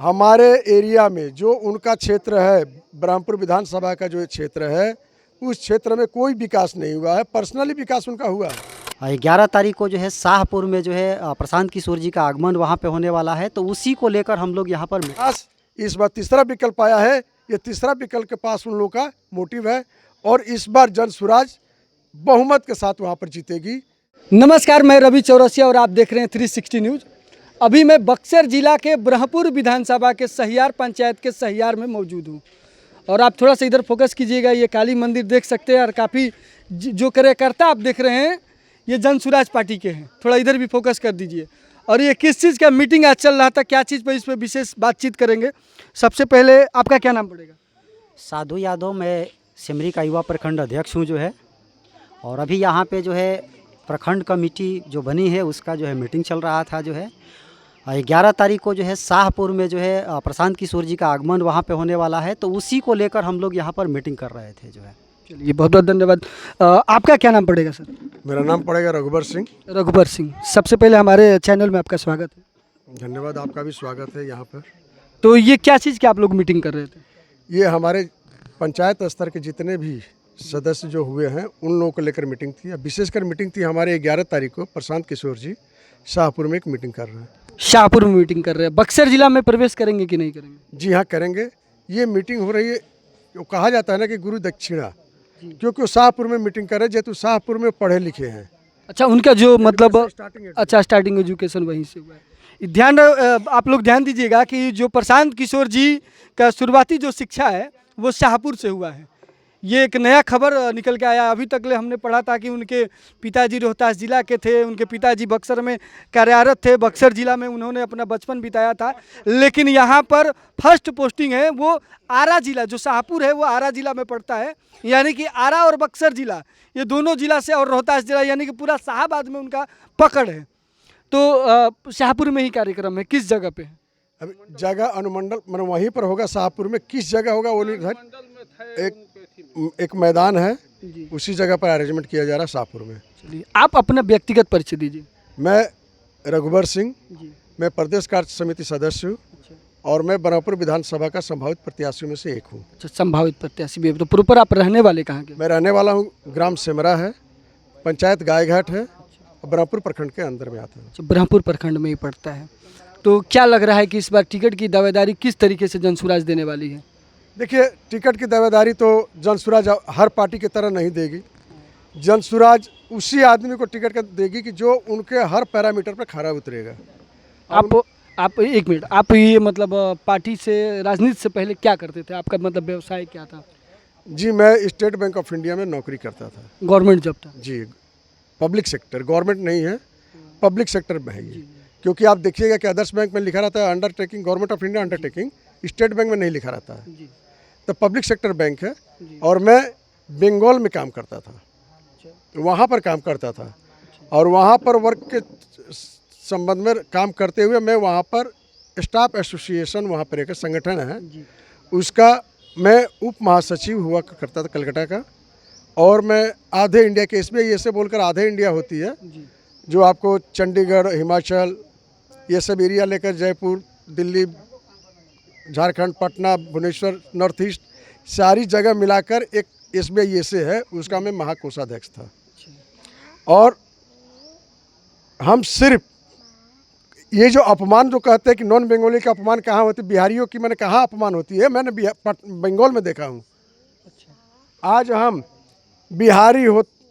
हमारे एरिया में जो उनका क्षेत्र है, ब्रह्मपुर विधानसभा का जो क्षेत्र है, उस क्षेत्र में कोई विकास नहीं हुआ है। पर्सनली विकास उनका हुआ है। 11 तारीख को जो है शाहपुर में जो है प्रशांत किशोर जी का आगमन वहाँ पे होने वाला है, तो उसी को लेकर हम लोग यहाँ पर पास इस बार तीसरा विकल्प आया है। ये तीसरा विकल्प के पास उन लोगों का मोटिव है और इस बार जनसुराज बहुमत के साथ वहाँ पर जीतेगी। नमस्कार, मैं रवि चौरसिया और आप देख रहे हैं 360 न्यूज़। अभी मैं बक्सर जिला के ब्रह्मपुर विधानसभा के सहियार पंचायत के सहियार में मौजूद हूँ और आप थोड़ा सा इधर फोकस कीजिएगा। ये काली मंदिर देख सकते हैं और काफ़ी जो कार्यकर्ता आप देख रहे हैं ये जनसुराज पार्टी के हैं। थोड़ा इधर भी फोकस कर दीजिए। और ये किस चीज़ का मीटिंग आज चल रहा था, क्या चीज़ पर इस पर विशेष बातचीत करेंगे। सबसे पहले आपका क्या नाम पड़ेगा? साधु यादव, मैं सिमरी का युवा प्रखंड अध्यक्ष हूँ जो है। और अभी यहाँ पे जो है प्रखंड कमेटी जो बनी है उसका जो है मीटिंग चल रहा था जो है। 11 तारीख को जो है शाहपुर में जो है प्रशांत किशोर जी का आगमन वहाँ पे होने वाला है, तो उसी को लेकर हम लोग यहाँ पर मीटिंग कर रहे थे जो है। चलिए, बहुत बहुत धन्यवाद। आपका क्या नाम पड़ेगा सर? मेरा नाम पड़ेगा रघुबर सिंह। रघुबर सिंह, सबसे पहले हमारे चैनल में आपका स्वागत है। धन्यवाद, आपका भी स्वागत है यहाँ पर। तो ये क्या चीज़ की आप लोग मीटिंग कर रहे थे? ये हमारे पंचायत स्तर के जितने भी सदस्य जो हुए हैं उन लोगों को लेकर मीटिंग थी। विशेषकर मीटिंग थी हमारे 11 तारीख को प्रशांत किशोर जी शाहपुर में एक मीटिंग कर रहे हैं। शाहपुर में मीटिंग कर रहे हैं। बक्सर जिला में प्रवेश करेंगे कि नहीं करेंगे? जी हाँ, करेंगे। ये मीटिंग हो रही है, वो कहा जाता है ना कि गुरु दक्षिणा, क्योंकि वो शाहपुर में मीटिंग कर रहे हैं जेतु शाहपुर में पढ़े लिखे हैं। अच्छा, उनका जो मतलब स्टार्टिंग स्टार्टिंग एजुकेशन वहीं से हुआ है। आप लोग ध्यान दीजिएगा कि जो प्रशांत किशोर जी का शुरुआती जो शिक्षा है वो शाहपुर से हुआ है। ये एक नया खबर निकल के आया। अभी तक ले हमने पढ़ा था कि उनके पिताजी रोहतास जिला के थे, उनके पिताजी बक्सर में कार्यरत थे, बक्सर जिला में उन्होंने अपना बचपन बिताया था। लेकिन यहाँ पर फर्स्ट पोस्टिंग है वो आरा जिला, जो शाहपुर है वो आरा जिला में पड़ता है। यानी कि आरा और बक्सर जिला, ये दोनों जिला से, और रोहतास जिला, यानी कि पूरा शाहाबाद में उनका पकड़ है। तो शाहपुर में ही कार्यक्रम है, किस जगह पे है? अभी जगह अनुमंडल मतलब वहीं पर होगा। शाहपुर में किस जगह होगा वो निर्धारित, एक मैदान है, उसी जगह पर अरेंजमेंट किया जा रहा है शाहपुर में। चलिए, आप अपना व्यक्तिगत परिचय दीजिए। मैं रघुबर सिंह, मैं प्रदेश कार्य समिति सदस्य हूँ और मैं ब्रह्मपुर विधानसभा का संभावित प्रत्याशियों में से एक हूँ। अच्छा, संभावित प्रत्याशी भी है। तो प्रॉपर आप रहने वाले कहाँ के? मैं रहने वाला हूँ ग्राम सेमरा है, पंचायत गायघाट है, ब्रह्मपुर प्रखंड के अंदर में आता है। अच्छा, ब्रह्मपुर प्रखंड में ही पड़ता है। तो क्या लग रहा है कि इस बार टिकट की दावेदारी किस तरीके से जनसुराज देने वाली है? देखिए, टिकट की दावेदारी तो जनसुराज हर पार्टी की तरह नहीं देगी। जनसुराज उसी आदमी को टिकट देगी कि जो उनके हर पैरामीटर पर खरा उतरेगा। आप एक मिनट, आप ये मतलब पार्टी से, राजनीति से पहले क्या करते थे? आपका मतलब व्यवसाय क्या था? जी, मैं स्टेट बैंक ऑफ इंडिया में नौकरी करता था। गवर्नमेंट जॉब था? जी, पब्लिक सेक्टर, गवर्नमेंट नहीं है, पब्लिक सेक्टर में है ये। क्योंकि आप देखिएगा कि आदर्श बैंक में लिखा रहता है undertaking, government of India undertaking, state bank में नहीं लिखा रहता है। तो पब्लिक सेक्टर बैंक है और मैं बंगाल में काम करता था, वहाँ पर काम करता था और वहाँ पर वर्क के संबंध में काम करते हुए मैं वहाँ पर स्टाफ एसोसिएशन, वहाँ पर एक संगठन है उसका मैं उप महासचिव हुआ करता था कलकत्ता का। और मैं आधे इंडिया के, इसमें ऐसे बोलकर आधे इंडिया होती है जो आपको चंडीगढ़, हिमाचल, ये सब एरिया लेकर जयपुर, दिल्ली, झारखंड, पटना, भुवनेश्वर, नॉर्थ ईस्ट, सारी जगह मिलाकर एक SBI ऐसे है, उसका मैं महाकोषाध्यक्ष था। और हम सिर्फ ये जो अपमान जो कहते हैं कि नॉन बंगाली का अपमान कहाँ होती है, बिहारियों की मैंने कहाँ अपमान होती है, मैंने बंगाल में देखा हूँ। आज हम बिहारी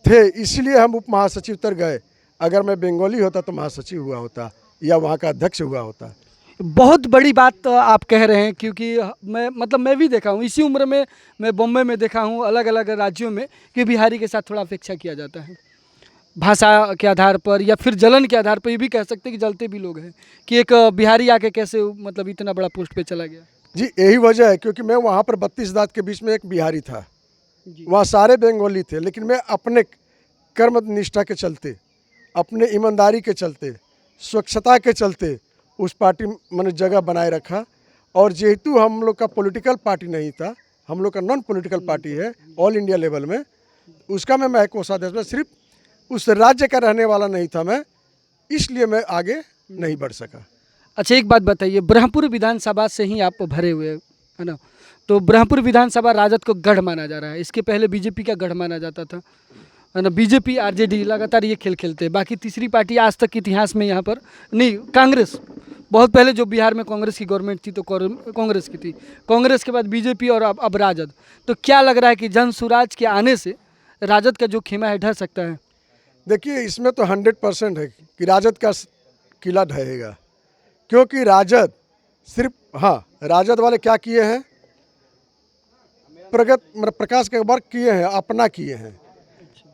थे इसलिए हम उप महासचिव तक गए। अगर मैं बंगाली होता तो महासचिव हुआ होता या वहाँ का अध्यक्ष हुआ होता। बहुत बड़ी बात आप कह रहे हैं, क्योंकि मैं भी देखा हूँ इसी उम्र में। मैं बॉम्बे में देखा हूँ, अलग अलग राज्यों में, कि बिहारी के साथ थोड़ा अपेक्षा किया जाता है भाषा के आधार पर, या फिर जलन के आधार पर। ये भी कह सकते हैं कि जलते भी लोग हैं कि एक बिहारी आके कैसे मतलब इतना बड़ा पोस्ट पे चला गया। जी, यही वजह है, क्योंकि मैं वहाँ पर 32 दांत के बीच में एक बिहारी था, वहाँ सारे बंगाली थे, लेकिन मैं अपने कर्म निष्ठा के चलते, अपने ईमानदारी के चलते, स्वच्छता के चलते उस पार्टी मैंने जगह बनाए रखा। और जेहेतु हम लोग का पॉलिटिकल पार्टी नहीं था, हम लोग का नॉन पॉलिटिकल पार्टी है ऑल इंडिया लेवल में, उसका मैं कोषाध्यक्ष में, सिर्फ उस राज्य का रहने वाला नहीं था मैं, इसलिए मैं आगे नहीं बढ़ सका। अच्छा, एक बात बताइए, ब्रह्मपुर विधानसभा से ही आप भरे हुए हैं, है ना? तो ब्रह्मपुर विधानसभा राजद को गढ़ माना जा रहा है, इसके पहले बीजेपी का गढ़ माना जाता था, है ना? बीजेपी आरजेडी लगातार ये खेल खेलते हैं। बाकी तीसरी पार्टी आज तक के इतिहास में यहाँ पर नहीं, कांग्रेस। बहुत पहले जो बिहार में कांग्रेस की गवर्नमेंट थी तो कांग्रेस की थी, कांग्रेस के बाद बीजेपी और अब राजद। तो क्या लग रहा है कि जन सुराज के आने से राजद का जो खेमा है ढह सकता है? देखिए, इसमें तो 100% है कि राजद का किला ढहेगा, क्योंकि राजद सिर्फ, हाँ, राजद वाले क्या किए हैं, प्रकाश के वर्क किए हैं, अपना किए हैं।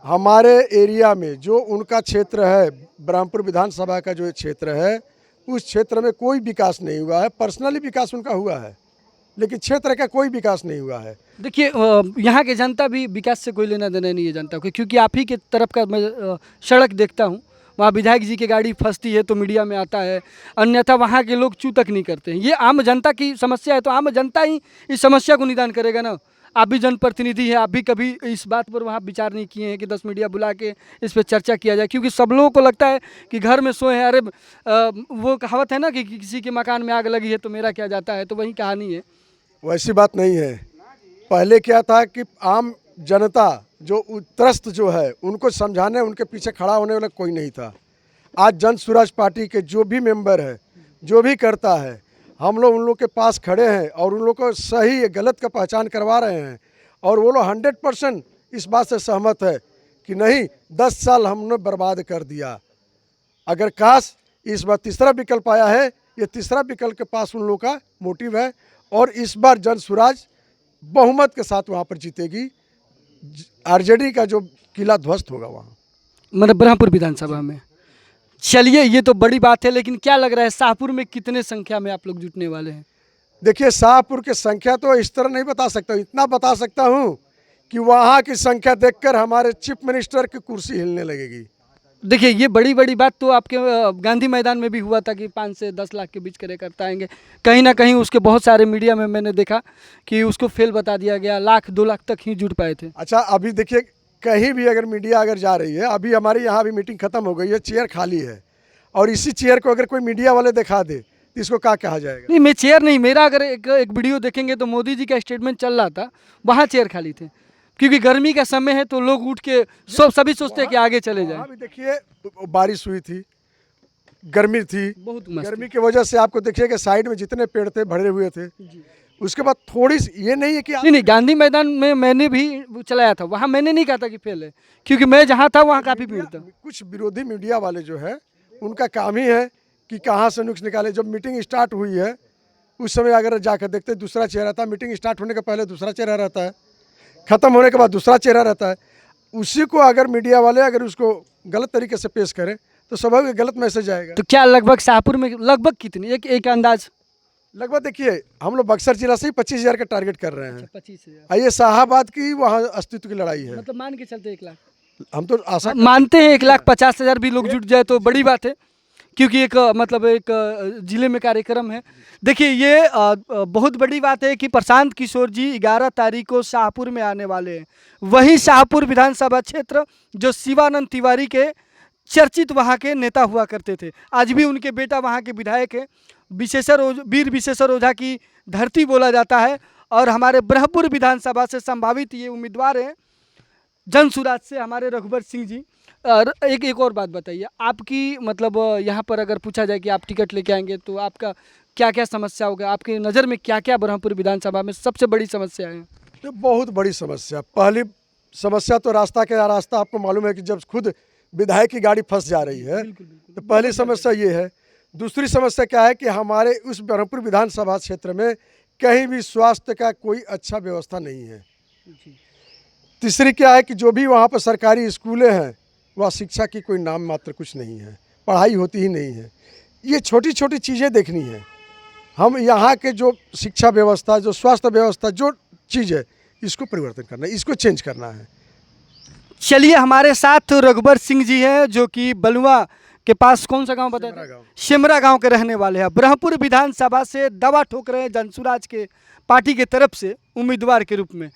हमारे एरिया में जो उनका क्षेत्र है, ब्रह्मपुर विधानसभा का जो क्षेत्र है, उस क्षेत्र में कोई विकास नहीं हुआ है। पर्सनली विकास उनका हुआ है, लेकिन क्षेत्र का कोई विकास नहीं हुआ है। देखिए, यहाँ की जनता भी विकास से कोई लेना देना नहीं है जनता को, क्योंकि आप ही के तरफ का मैं सड़क देखता हूँ, वहाँ विधायक जी की गाड़ी फंसती है तो मीडिया में आता है, अन्यथा वहाँ के लोग चू तक नहीं करते हैं। ये आम जनता की समस्या है, तो आम जनता ही इस समस्या को निदान करेगा ना। आप भी जनप्रतिनिधि हैं, आप भी कभी इस बात पर वहाँ विचार नहीं किए हैं कि 10 मीडिया बुला के इस पर चर्चा किया जाए, क्योंकि सब लोगों को लगता है कि घर में सोए हैं। अरे वो कहावत है ना कि किसी के मकान में आग लगी है तो मेरा क्या जाता है, तो वही कहानी है। वैसी बात नहीं है। पहले क्या था कि आम जनता जो त्रस्त जो है, उनको समझाने, उनके पीछे खड़ा होने वाला कोई नहीं था। आज जन सुराज पार्टी के जो भी मेंबर है, जो भी करता है, हम लोग उन लोग के पास खड़े हैं और उन लोग को सही या गलत का पहचान करवा रहे हैं, और वो लोग 100% इस बात से सहमत है कि नहीं, 10 साल हमने बर्बाद कर दिया। अगर काश इस बार तीसरा विकल्प आया है, ये तीसरा विकल्प के पास उन लोग का मोटिव है, और इस बार जन सुराज बहुमत के साथ वहाँ पर जीतेगी। आरजेडी का जो किला ध्वस्त होगा वहाँ, मतलब ब्रह्मपुर विधानसभा में। चलिए, ये तो बड़ी बात है, लेकिन क्या लग रहा है शाहपुर में कितने संख्या में आप लोग जुटने वाले हैं? देखिए, शाहपुर की संख्या तो इस तरह नहीं बता सकता हूँ, इतना बता सकता हूँ कि वहाँ की संख्या देखकर हमारे चीफ मिनिस्टर की कुर्सी हिलने लगेगी। देखिए, ये बड़ी बड़ी बात तो आपके गांधी मैदान में भी हुआ था कि 5 से 10 लाख के बीच कार्यकर्ता आएंगे। कहीं ना कहीं उसके बहुत सारे मीडिया में मैंने देखा कि उसको फेल बता दिया गया, 1-2 लाख तक ही जुट पाए थे। अच्छा, अभी देखिए, कहीं भी अगर मीडिया अगर जा रही है, अभी हमारी यहाँ भी मीटिंग खत्म हो गई है, चेयर खाली है, और इसी चेयर को अगर कोई मीडिया वाले दिखा दे तो इसको क्या कहा जाएगा? नहीं, मैं चेयर नहीं, मेरा अगर एक वीडियो देखेंगे तो मोदी जी का स्टेटमेंट चल रहा था, वहाँ चेयर खाली थे, क्योंकि गर्मी का समय है तो लोग उठ के सभी सोचते हैं कि आगे चले जाएं। अभी देखिए, बारिश हुई थी, गर्मी थी, बहुत मस्त। गर्मी की वजह से आपको देखिए कि साइड में जितने पेड़ थे भरे हुए थे। उसके बाद थोड़ी सी, ये नहीं है कि नहीं, गांधी मैदान में मैंने भी चलाया था, वहाँ मैंने नहीं कहा था कि फेल है, क्योंकि मैं जहाँ था वहाँ काफ़ी भीड़ था। कुछ विरोधी मीडिया वाले जो है, उनका काम ही है कि कहाँ से नुक्स निकाले। जब मीटिंग स्टार्ट हुई है उस समय अगर जाकर देखते दूसरा चेहरा था, मीटिंग स्टार्ट होने के पहले दूसरा चेहरा रहता है, ख़त्म होने के बाद दूसरा चेहरा रहता है। उसी को अगर मीडिया वाले अगर उसको गलत तरीके से पेश करें तो स्वाभाविक गलत मैसेज आएगा। तो क्या लगभग शाहपुर में लगभग कितनी, एक अंदाज? लगभग देखिए, हम लोग बक्सर जिला से ही 25,000 का टारगेट कर रहे हैं। 25,000, ये शाहाबाद की वहाँ अस्तित्व की लड़ाई है। मतलब मान के चलते 1 लाख हम तो आशा मानते हैं, 1,50,000 भी लोग जुट जाए तो बड़ी बात है, क्योंकि एक मतलब एक जिले में कार्यक्रम है। देखिए, ये बहुत बड़ी बात है कि प्रशांत किशोर जी 11 तारीख को शाहपुर में आने वाले हैं। वही शाहपुर विधानसभा क्षेत्र जो शिवानंद तिवारी के चर्चित वहाँ के नेता हुआ करते थे, आज भी उनके बेटा वहाँ के विधायक हैं। वीर विशेश्वर ओझा की धरती बोला जाता है, और हमारे ब्रह्मपुर विधानसभा से संभावित ये उम्मीदवार हैं जन सुराज से हमारे रघुबर सिंह जी। और एक और बात बताइए, आपकी मतलब यहाँ पर अगर पूछा जाए कि आप टिकट लेके आएंगे तो आपका क्या क्या समस्या होगा, आपकी नज़र में क्या क्या ब्रह्मपुर विधानसभा में सबसे बड़ी समस्या है? तो बहुत बड़ी समस्या, पहली समस्या तो रास्ता आपको मालूम है कि जब खुद विधायक की गाड़ी फंस जा रही है तो पहली समस्या ये है। दूसरी समस्या क्या है कि हमारे उस ब्रह्मपुर विधानसभा क्षेत्र में कहीं भी स्वास्थ्य का कोई अच्छा व्यवस्था नहीं है। तीसरी क्या है कि जो भी वहाँ पर सरकारी स्कूलें हैं, वह शिक्षा की कोई नाम मात्र कुछ नहीं है, पढ़ाई होती ही नहीं है। ये छोटी छोटी चीज़ें देखनी है। हम यहाँ के जो शिक्षा व्यवस्था, जो स्वास्थ्य व्यवस्था, जो चीज़ है, इसको परिवर्तन करना है, इसको चेंज करना है। चलिए, हमारे साथ रघुबर सिंह जी हैं, जो कि बलुआ के पास कौन सा गांव बताया? शिमरा गांव के रहने वाले हैं। ब्रह्मपुर विधानसभा से दवा ठोक रहे हैं जनसुराज के पार्टी के तरफ से उम्मीदवार के रूप में।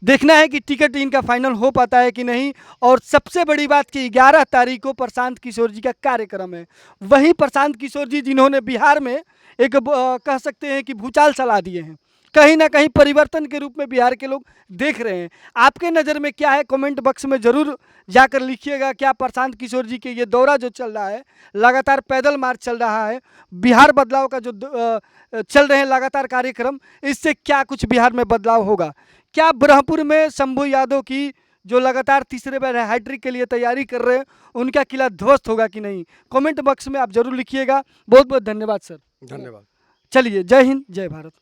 देखना है कि टिकट इनका फाइनल हो पाता है कि नहीं। और सबसे बड़ी बात कि 11 तारीख को प्रशांत किशोर जी का कार्यक्रम है। वहीं प्रशांत किशोर जी जिन्होंने बिहार में एक कह सकते हैं कि भूचाल चला दिए हैं, कहीं ना कहीं परिवर्तन के रूप में बिहार के लोग देख रहे हैं। आपके नज़र में क्या है, कमेंट बॉक्स में ज़रूर जाकर लिखिएगा। क्या प्रशांत किशोर जी के ये दौरा जो चल रहा है, लगातार पैदल मार्च चल रहा है, बिहार बदलाव का जो चल रहे हैं लगातार कार्यक्रम, इससे क्या कुछ बिहार में बदलाव होगा? क्या ब्रह्मपुर में शंभू यादव की जो लगातार तीसरे बार हैट्रिक के लिए तैयारी कर रहे हैं, उनका किला ध्वस्त होगा कि नहीं? कमेंट बॉक्स में आप जरूर लिखिएगा। बहुत बहुत धन्यवाद सर। धन्यवाद। चलिए, जय हिंद, जय भारत।